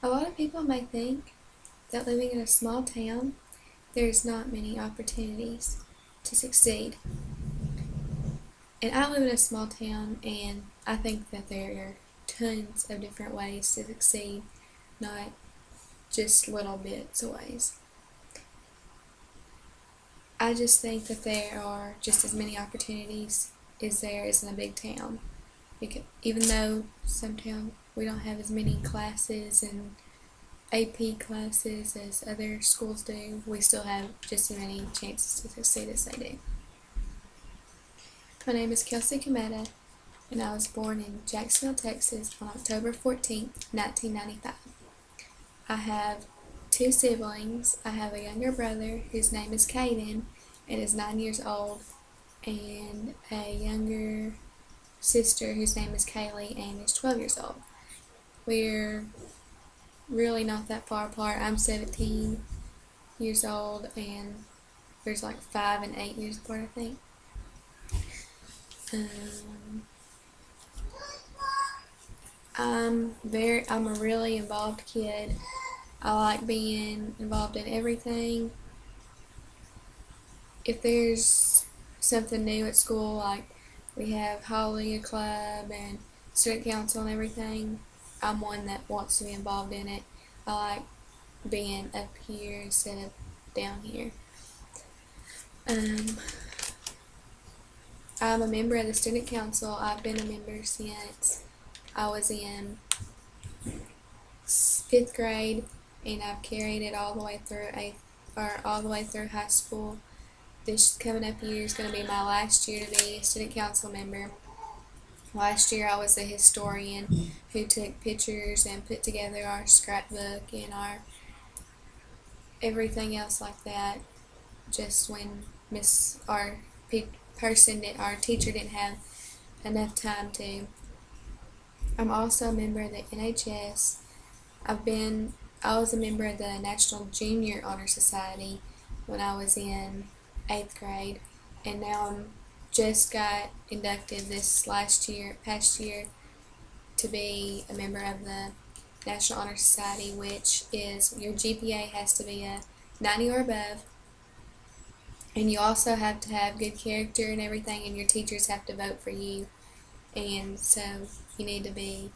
A lot of people may think that living in a small town, there's not many opportunities to succeed. And I live in a small town, and I think that there are tons of different ways to succeed, not just little bits of ways. I just think that there are just as many opportunities as there is in a big town. Because even though sometimes we don't have as many classes and AP classes as other schools do, we still have just as many chances to succeed as they do. My name is Kelsey Cometa, and I was born in Jacksonville, Texas on October 14th, 1995. I have two siblings. I have a younger brother whose name is Caden and is 9 years old, and a younger sister whose name is Kaylee and is 12 years old. We're really not that far apart. I'm 17 years old, and there's like 5 and 8 years apart, I think. I'm a really involved kid. I like being involved in everything. If there's something new at school, like we have Hallelujah Club and student council and everything, I'm one that wants to be involved in it. I like being up here instead of down here. I'm a member of the student council. I've been a member since I was in 5th grade, and I've carried it all the way through high school. This coming up year is going to be my last year to be a student council member. Last year I was a historian who took pictures and put together our scrapbook and our everything else like that. Just when our teacher didn't have enough time to. I'm also a member of the NHS. I was a member of the National Junior Honor Society when I was in 8th grade, and now I'm just got inducted this past year to be a member of the National Honor Society, which is your GPA has to be a 90 or above, and you also have to have good character and everything, and your teachers have to vote for you, and so you need to be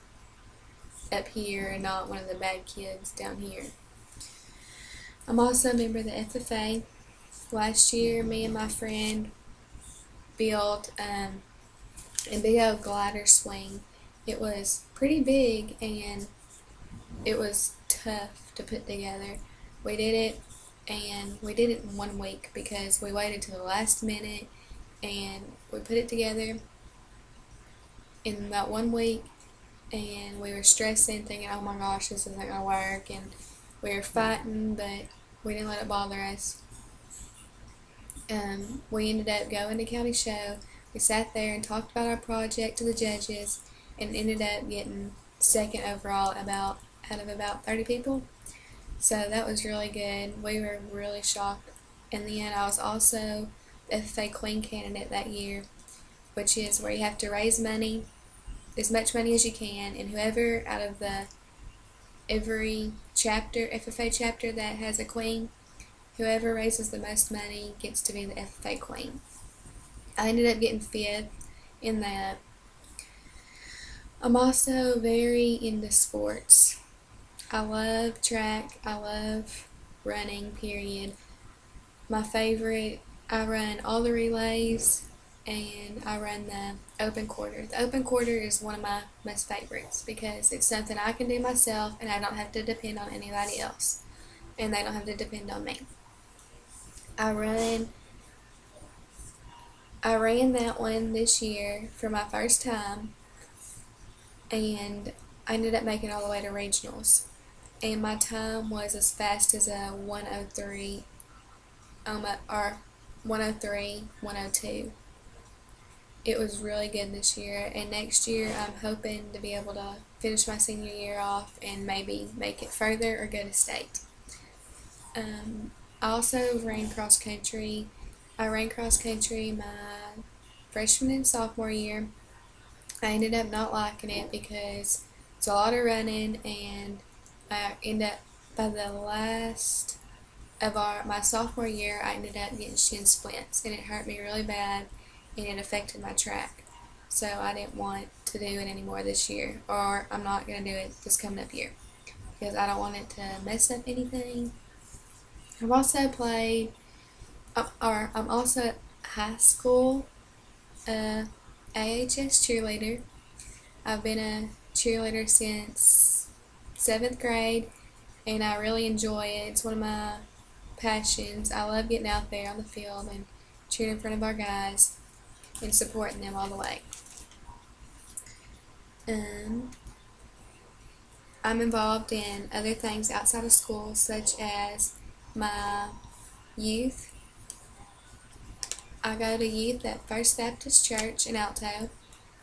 up here and not one of the bad kids down here. I'm also a member of the FFA. Last year, me and my friend built a big old glider swing. It was pretty big, and it was tough to put together. We did it in 1 week because we waited till the last minute, and we put it together in about 1 week, and we were stressing, thinking, oh my gosh, this isn't going to work, and we were fighting, but we didn't let it bother us. We ended up going to county show. We sat there and talked about our project to the judges, and ended up getting second overall out of about 30 people. So that was really good. We were really shocked. In the end, I was also the FFA Queen candidate that year, which is where you have to raise money, as much money as you can, and whoever out of every FFA chapter that has a queen, whoever raises the most money gets to be the FFA queen. I ended up getting 5th in that. I'm also very into sports. I love track. I love running, period. My favorite, I run all the relays, and I run the open quarter. The open quarter is one of my most favorites because it's something I can do myself, and I don't have to depend on anybody else, and they don't have to depend on me. I ran that one this year for my first time, and I ended up making it all the way to regionals, and my time was as fast as a 103, 102. It was really good this year, and next year I'm hoping to be able to finish my senior year off and maybe make it further or go to state. I also ran cross country. I ran cross country my freshman and sophomore year. I ended up not liking it because it's a lot of running, and I ended up, by the last of my sophomore year, I ended up getting shin splints, and it hurt me really bad, and it affected my track. So I didn't want to do it anymore this year, or I'm not going to do it this coming up year, because I don't want it to mess up anything. I've also played, or I'm also a high school AHS cheerleader. I've been a cheerleader since 7th grade, and I really enjoy it. It's one of my passions. I love getting out there on the field and cheering in front of our guys and supporting them all the way. I'm involved in other things outside of school, such as my youth. I go to youth at First Baptist Church in Alto.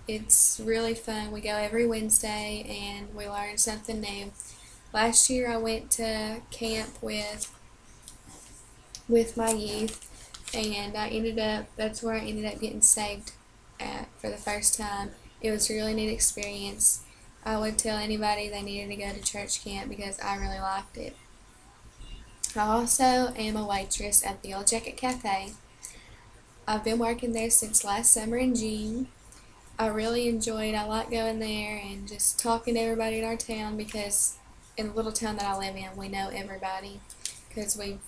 It's really fun. We go every Wednesday and we learn something new. Last year I went to camp with my youth, and that's where I ended up getting saved at for the first time. It was a really neat experience. I would tell anybody they needed to go to church camp because I really liked it. I also am a waitress at the Yellow Jacket Cafe. I've been working there since last summer in June. I really enjoy it. I like going there and just talking to everybody in our town, because in the little town that I live in, we know everybody because we've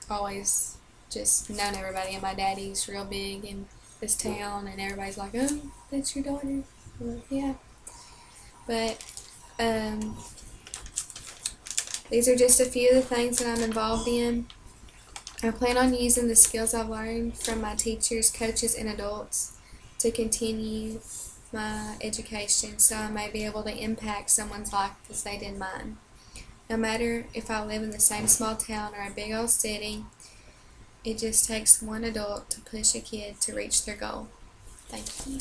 always just known everybody, and my daddy's real big in this town, and everybody's like, "Oh, that's your daughter?" I'm like, yeah. But these are just a few of the things that I'm involved in. I plan on using the skills I've learned from my teachers, coaches, and adults to continue my education, so I may be able to impact someone's life as they did mine. No matter if I live in the same small town or a big old city, it just takes one adult to push a kid to reach their goal. Thank you.